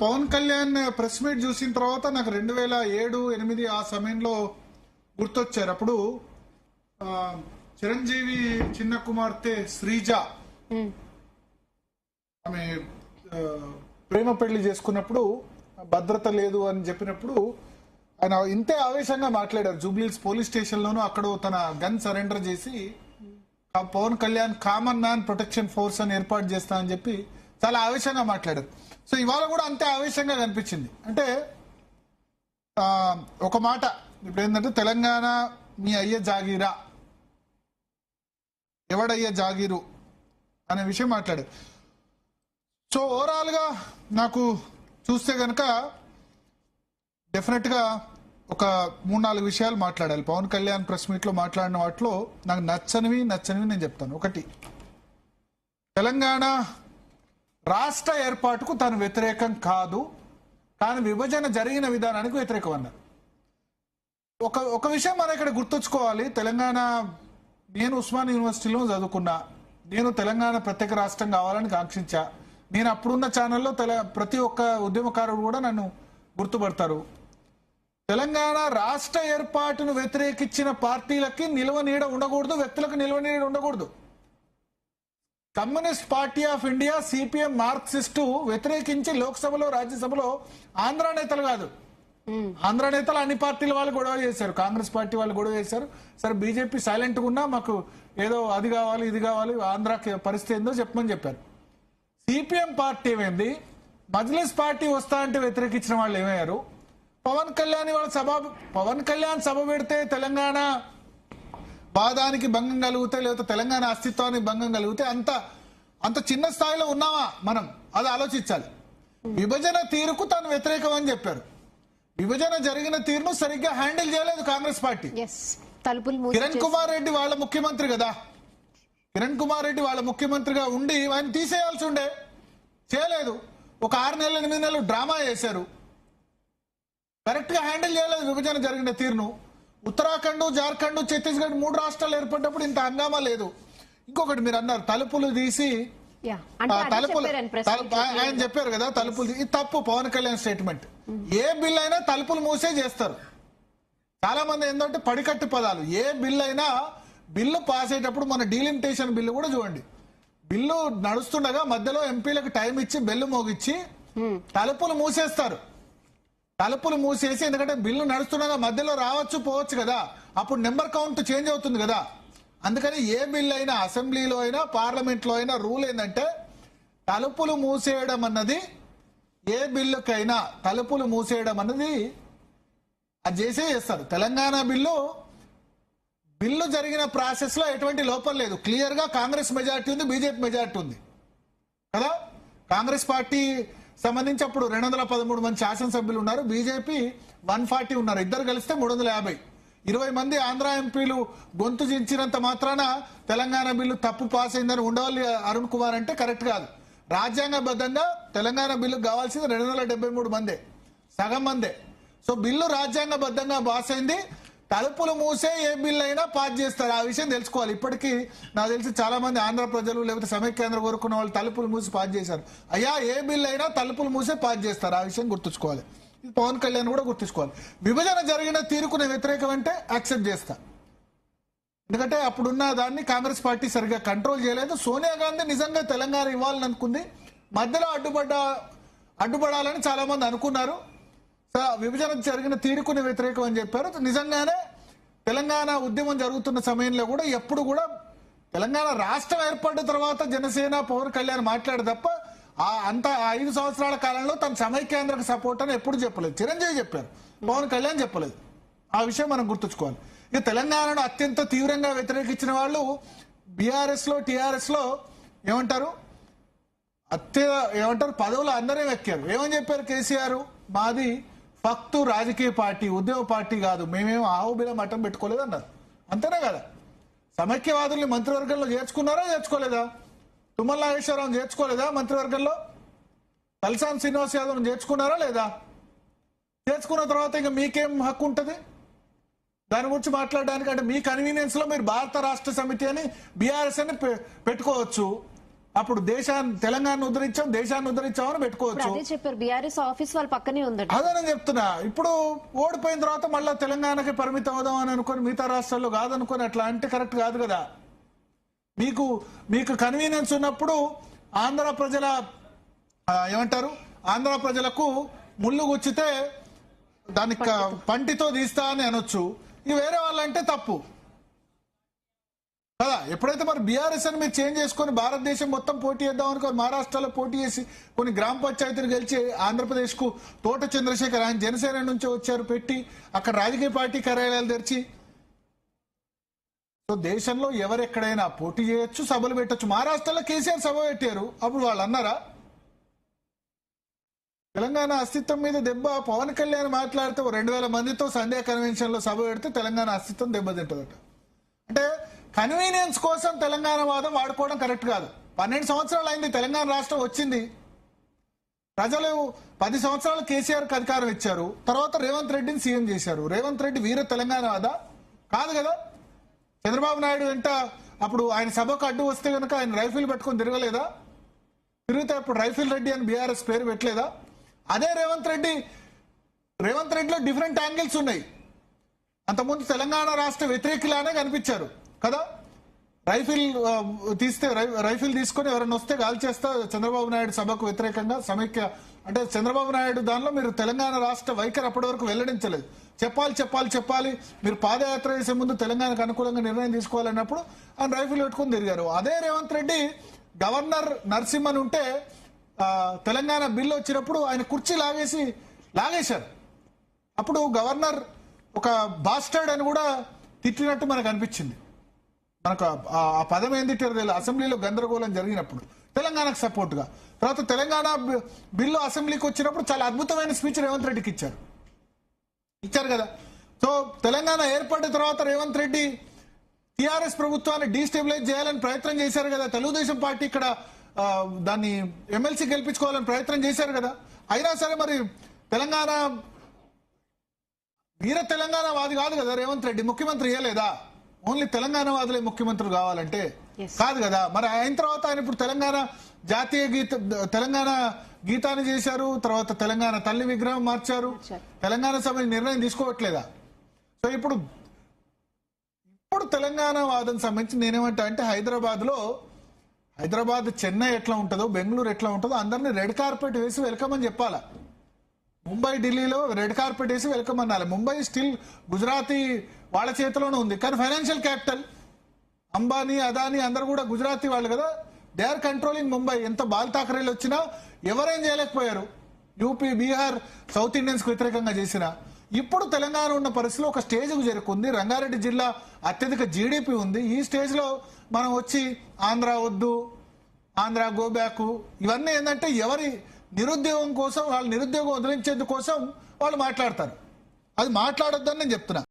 Pawan Kalyan press meet చూసిన తర్వాత నాకు 2007-8 ఆ సమయంలో గుర్తొచ్చారు. అప్పుడు చిరంజీవి చిన్న కుమార్తె శ్రీజ ఆమె ప్రేమ పెళ్లి చేసుకున్నప్పుడు భద్రత లేదు అని చెప్పినప్పుడు ఆయన ఇంతే ఆవేశంగా మాట్లాడారు. జూబ్లీహిల్స్ పోలీస్ స్టేషన్ లోనూ అక్కడ తన గన్ సరెండర్ చేసి Pawan Kalyan common man protection force అని ఏర్పాటు చేస్తా అని చెప్పి చాలా ఆవేశంగా మాట్లాడారు. సో ఇవాళ కూడా అంతే ఆవేశంగా కనిపించింది. అంటే ఒక మాట ఇప్పుడు ఏంటంటే తెలంగాణ మీ అయ్య జాగీరా, ఎవడయ్య జాగీరు అనే విషయం మాట్లాడారు. సో ఓవరాల్ గా నాకు చూస్తే కనుక డెఫినెట్ గా ఒక 3-4 విషయాలు మాట్లాడాలి. పవన్ కళ్యాణ్ ప్రెస్ మీట్ లో మాట్లాడిన వాటిలో నాకు నచ్చనివి నేను చెప్తాను. ఒకటి, తెలంగాణ రాష్ట్ర ఏర్పాటుకు తాను వ్యతిరేకం కాదు, కానీ విభజన జరిగిన విధానానికి వ్యతిరేకం అన్నారు. ఒక విషయం మనం ఇక్కడ గుర్తుంచుకోవాలి. తెలంగాణ, నేను ఉస్మాన్ యూనివర్సిటీలో చదువుకున్నా, నేను తెలంగాణ ప్రత్యేక రాష్ట్రం కావాలని కాంక్షించా. నేను అప్పుడున్న ఛానల్లో ప్రతి ఒక్క ఉద్యమకారుడు కూడా నన్ను గుర్తుపడతారు. తెలంగాణ రాష్ట్ర ఏర్పాటును వ్యతిరేకించిన పార్టీలకి నిల్వ నీడ ఉండకూడదు, వ్యక్తులకు నిల్వ నీడ ఉండకూడదు. Communist party of India CPM Marxist వ్యతిరేకించి లోక్సభలో రాజ్యసభలో ఆంధ్ర నేతలు కాదు, ఆంధ్ర నేతలు అన్ని పార్టీల వాళ్ళు గొడవ చేశారు. కాంగ్రెస్ పార్టీ వాళ్ళు గొడవ చేశారు. సరే బీజేపీ సైలెంట్ గా ఉన్నా మాకు ఏదో అది కావాలి ఇది కావాలి ఆంధ్రాకి పరిస్థితి ఏందో చెప్పమని చెప్పారు. సిపిఎం పార్టీ ఏమైంది, మజ్లిస్ పార్టీ వస్తా అంటే వ్యతిరేకించిన వాళ్ళు ఏమయ్యారు. పవన్ కళ్యాణ్ సభ పెడితే తెలంగాణ వాదానికి భంగం కలిగితే, లేకపోతే తెలంగాణ అస్తిత్వానికి భంగం కలిగితే అంత చిన్న స్థాయిలో ఉన్నామా మనం, అది ఆలోచించాలి. విభజన తీరుకు తాను వ్యతిరేకం అని చెప్పారు. విభజన జరిగిన తీరును సరిగ్గా హ్యాండిల్ చేయలేదు కాంగ్రెస్ పార్టీ. కిరణ్ కుమార్ రెడ్డి వాళ్ళ ముఖ్యమంత్రి కదా, కిరణ్ కుమార్ రెడ్డి వాళ్ళ ముఖ్యమంత్రిగా ఉండి ఆయన తీసేయాల్సి ఉండే, చేయలేదు. ఒక 6 నెలలు 8 నెలలు డ్రామా చేశారు, కరెక్ట్ గా హ్యాండిల్ చేయలేదు విభజన జరిగిన తీరును. ఉత్తరాఖండ్, జార్ఖండ్, ఛత్తీస్గఢ్ 3 రాష్ట్రాలు ఏర్పడినప్పుడు ఇంత హంగామా లేదు. ఇంకొకటి మీరు అన్నారు తలుపులు తీసి, ఆయన చెప్పారు కదా తలుపులు, ఇది తప్పు. పవన్ కళ్యాణ్ స్టేట్మెంట్, ఏ బిల్ అయినా తలుపులు మూసే చేస్తారు. చాలా మంది ఏంటంటే పడికట్టు పదాలు. ఏ బిల్ అయినా బిల్లు పాస్ అయ్యేటప్పుడు మన డీలిమిటేషన్ బిల్లు కూడా చూడండి, బిల్లు నడుస్తుండగా మధ్యలో ఎంపీలకు టైం ఇచ్చి బెల్లు మోగిచ్చి తలుపులు మూసేస్తారు. తలుపులు మూసేసి, ఎందుకంటే బిల్లు నడుస్తుండగా మధ్యలో రావచ్చు పోవచ్చు కదా, అప్పుడు నెంబర్ కౌంట్ చేంజ్ అవుతుంది కదా. అందుకని ఏ బిల్ అయినా అసెంబ్లీలో అయినా పార్లమెంట్లో అయినా రూల్ ఏంటంటే తలుపులు మూసేయడం అన్నది, ఏ బిల్లుకైనా తలుపులు మూసేయడం అన్నది అది చేస్తారు. తెలంగాణ బిల్లు జరిగిన ప్రాసెస్ లో ఎటువంటి లోపం లేదు. క్లియర్ గా కాంగ్రెస్ మెజారిటీ ఉంది, బీజేపీ మెజారిటీ ఉంది కదా. కాంగ్రెస్ పార్టీ సంబంధించి అప్పుడు 213 మంది శాసనసభ్యులు ఉన్నారు, బీజేపీ 140 ఉన్నారు. ఇద్దరు కలిస్తే 350. 20 మంది ఆంధ్ర ఎంపీలు గొంతు చించినంత మాత్రాన తెలంగాణ బిల్లు తప్పు పాస్ అయిందని ఉండవల్లి అరుణ్ కుమార్ అంటే కరెక్ట్ కాదు. రాజ్యాంగబద్ధంగా తెలంగాణ బిల్లుకు కావాల్సింది 273 మందే, సగం మందే. సో బిల్లు రాజ్యాంగబద్ధంగా పాస్ అయింది. తలుపులు మూసే ఏ బిల్లు అయినా పాస్ చేస్తారు, ఆ విషయం తెలుసుకోవాలి. ఇప్పటికీ నాకు తెలిసి చాలా మంది ఆంధ్ర ప్రజలు లేకపోతే సమైక్యాంధ్ర కోరుకున్న వాళ్ళు తలుపులు మూసి పాస్ చేశారు. అయ్యా ఏ బిల్లు అయినా తలుపులు మూసే పాస్ చేస్తారు, ఆ విషయం గుర్తుంచుకోవాలి. ఇది పవన్ కళ్యాణ్ కూడా గుర్తుంచుకోవాలి. విభజన జరిగిన తీరుకునే వ్యతిరేకం అంటే యాక్సెప్ట్ చేస్తా, ఎందుకంటే అప్పుడున్న దాన్ని కాంగ్రెస్ పార్టీ సరిగ్గా కంట్రోల్ చేయలేదు. సోనియా గాంధీ నిజంగా తెలంగాణ ఇవ్వాలని అనుకుంది, మధ్యలో అడ్డుపడాలని చాలా మంది అనుకున్నారు. విభజన జరిగిన తీరుకునే వ్యతిరేకం అని చెప్పారు. నిజంగానే తెలంగాణ ఉద్యమం జరుగుతున్న సమయంలో కూడా ఎప్పుడు కూడా తెలంగాణ రాష్ట్రం ఏర్పడిన తర్వాత జనసేన పవన్ కళ్యాణ్ మాట్లాడే తప్ప అంత 5 సంవత్సరాల కాలంలో తన సమైక్యాంధ్రకు సపోర్ట్ అని ఎప్పుడు చెప్పలేదు. చిరంజీవి చెప్పారు, పవన్ కళ్యాణ్ చెప్పలేదు. ఆ విషయం మనం గుర్తుంచుకోవాలి. ఇక తెలంగాణను అత్యంత తీవ్రంగా వ్యతిరేకించిన వాళ్ళు బీఆర్ఎస్ లో టీఆర్ఎస్ లో ఏమంటారు పదవులు అందరే ఎక్కారు. ఏమని చెప్పారు కేసీఆర్, మాది ఫక్తు రాజకీయ పార్టీ, ఉద్యమ పార్టీ కాదు, మేమేమో ఆవుబిల మఠం పెట్టుకోలేదు అన్నారు. అంతేనా కదా. సమైక్యవాదుల్ని మంత్రివర్గంలో చేర్చుకోలేదా? తుమ్మల నాగేశ్వరరావు చేర్చుకోలేదా మంత్రివర్గంలో? తలసాని శ్రీనివాస్ యాదవ్ చేర్చుకున్నారా లేదా? చేర్చుకున్న తర్వాత ఇంకా మీకేం హక్కు ఉంటుంది దాని గురించి మాట్లాడడానికి? అంటే మీ కన్వీనియన్స్ లో మీరు భారత రాష్ట్ర సమితి అని బీఆర్ఎస్ అని పెట్టుకోవచ్చు, అప్పుడు తెలంగాణ దేశాన్ని ఉద్ధరించామని పెట్టుకోవచ్చు. అదే చెప్పారు, బీఆర్ఎస్ ఆఫీస్ వాళ్ళ పక్కనే ఉంది. అదే నేను చెప్తున్నా. ఇప్పుడు ఓడిపోయిన తర్వాత మళ్ళీ తెలంగాణకి పరిమితం అవుదాం అని అనుకుని మిగతా రాష్ట్రాల్లో కాదనుకుని అట్లా అంటే కరెక్ట్ కాదు కదా. మీకు కన్వీనియన్స్ ఉన్నప్పుడు ఆంధ్ర ప్రజల ఏమంటారు, ఆంధ్ర ప్రజలకు ముళ్ళు గుచ్చితే దానికి పంటితో తీస్తా అని అనొచ్చు. ఇవి వేరే వాళ్ళంటే తప్పు కదా. ఎప్పుడైతే మరి బీఆర్ఎస్ అని మీరు చేంజ్ చేసుకొని భారతదేశం మొత్తం పోటీ చేద్దాం అనుకోని మహారాష్ట్రలో పోటీ చేసి కొన్ని గ్రామ పంచాయతీలు గెలిచి ఆంధ్రప్రదేశ్ కు తోట చంద్రశేఖర్ ఆయన జనసేన నుంచి వచ్చారు పెట్టి అక్కడ రాజకీయ పార్టీ కార్యాలయాలు తెరిచి. సో దేశంలో ఎవరెక్కడైనా పోటీ చేయొచ్చు, సభలు పెట్టచ్చు. మహారాష్ట్రలో కేసీఆర్ సభ పెట్టారు, అప్పుడు వాళ్ళు అన్నారా తెలంగాణ అస్తిత్వం మీద దెబ్బ? పవన్ కళ్యాణ్ మాట్లాడితే 2000 మందితో సండే కన్వెన్షన్ లో సభ పెడితే తెలంగాణ అస్తిత్వం దెబ్బతింటదట. అంటే కన్వీనియన్స్ కోసం తెలంగాణ వాదం వాడుకోవడం కరెక్ట్ కాదు. 12 సంవత్సరాలు అయింది తెలంగాణ రాష్ట్రం వచ్చింది. ప్రజలు 10 సంవత్సరాలు కేసీఆర్కి అధికారం ఇచ్చారు, తర్వాత రేవంత్ రెడ్డిని సీఎం చేశారు. రేవంత్ రెడ్డి వీర తెలంగాణ వాదా? కాదు కదా. చంద్రబాబు నాయుడు వెంట అప్పుడు ఆయన సభకు అడ్డు వస్తే కనుక ఆయన రైఫిల్ పెట్టుకొని తిరగలేదా? తిరిగితే అప్పుడు రైఫిల్ రెడ్డి అని బీఆర్ఎస్ పేరు పెట్టలేదా? అదే రేవంత్ రెడ్డిలో డిఫరెంట్ యాంగిల్స్ ఉన్నాయి. అంతకుముందు తెలంగాణ రాష్ట్ర వ్యతిరేకిలానే కనిపించారు కదా. రైఫిల్ తీసుకొని ఎవరైనా వస్తే కాల్ చేస్తా చంద్రబాబు నాయుడు సభకు వ్యతిరేకంగా సమైక్య అంటే చంద్రబాబు నాయుడు దానిలో మీరు తెలంగాణ రాష్ట్ర వైఖరి అప్పటి వరకు వెల్లడించలేదు. చెప్పాలి మీరు పాదయాత్ర చేసే ముందు తెలంగాణకు అనుకూలంగా నిర్ణయం తీసుకోవాలన్నప్పుడు ఆయన రైఫిల్ పెట్టుకుని తిరిగారు. అదే రేవంత్ రెడ్డి గవర్నర్ నరసింహన్ ఉంటే తెలంగాణ బిల్లు వచ్చినప్పుడు ఆయన కుర్చీ లాగేశారు. అప్పుడు గవర్నర్ ఒక బాస్టర్డ్ అని కూడా తిట్టినట్టు మనకు అనిపించింది. మనకు ఆ పదం ఏం తిట్టారు తెలియదు. అసెంబ్లీలో గందరగోళం జరిగినప్పుడు తెలంగాణకు సపోర్ట్ గా. తర్వాత తెలంగాణ బిల్లు అసెంబ్లీకి వచ్చినప్పుడు చాలా అద్భుతమైన స్పీచ్ రేవంత్ రెడ్డికి ఇచ్చారు కదా. సో తెలంగాణ ఏర్పడిన తర్వాత రేవంత్ రెడ్డి టిఆర్ఎస్ ప్రభుత్వాన్ని డీస్టెబిలైజ్ చేయాలని ప్రయత్నం చేశారు కదా. తెలుగుదేశం పార్టీ ఇక్కడ దాన్ని ఎమ్మెల్సీ గెలిపించుకోవాలని ప్రయత్నం చేశారు కదా. అయినా సరే మరి తెలంగాణ వీర తెలంగాణ వాది కాదు కదా రేవంత్ రెడ్డి. ముఖ్యమంత్రి ఇయ్యలేదా? ఓన్లీ తెలంగాణ వాదులే ముఖ్యమంత్రులు కావాలంటే కాదు కదా. మరి అయిన తర్వాత ఆయన ఇప్పుడు తెలంగాణ గీతాన్ని చేశారు, తర్వాత తెలంగాణ తల్లి విగ్రహం మార్చారు, తెలంగాణ సభ నిర్ణయం తీసుకోవట్లేదా? సో ఇప్పుడు తెలంగాణ వాదం సంబంధించి నేనేమంటా అంటే హైదరాబాద్ చెన్నై ఎట్లా ఉంటుందో, బెంగళూరు ఎట్లా ఉంటుందో అందరినీ రెడ్ కార్పెట్ వేసి వెల్కమ్ అని చెప్పాలా. ముంబై ఢిల్లీలో రెడ్ కార్పెట్ వేసి వెల్కమ్ అనాలి. ముంబై స్టిల్ గుజరాతీ వాళ్ళ చేతిలోనే ఉంది, కానీ ఫైనాన్షియల్ క్యాపిటల్ అంబానీ అదానీ అందరు కూడా గుజరాతీ వాళ్ళు కదా. They are controlling Mumbai. ఎంత బాల్ ఠాకరేలు వచ్చినా ఎవరేం చేయలేకపోయారు. యూపీ, బీహార్ సౌత్ ఇండియన్స్ కు వ్యతిరేకంగా చేసిన. ఇప్పుడు తెలంగాణ ఉన్న పరిస్థితిలో ఒక స్టేజ్కు చేరుకుంది. రంగారెడ్డి జిల్లా అత్యధిక జీడిపి ఉంది. ఈ స్టేజ్ లో మనం వచ్చి ఆంధ్ర వద్దు, ఆంధ్ర గో బ్యాక్, ఇవన్నీ ఏంటంటే ఎవరి నిరుద్యోగం కోసం, వాళ్ళ నిరుద్యోగం వదిలించేందుకోసం వాళ్ళు మాట్లాడతారు. అది మాట్లాడొద్దని నేను చెప్తున్నా.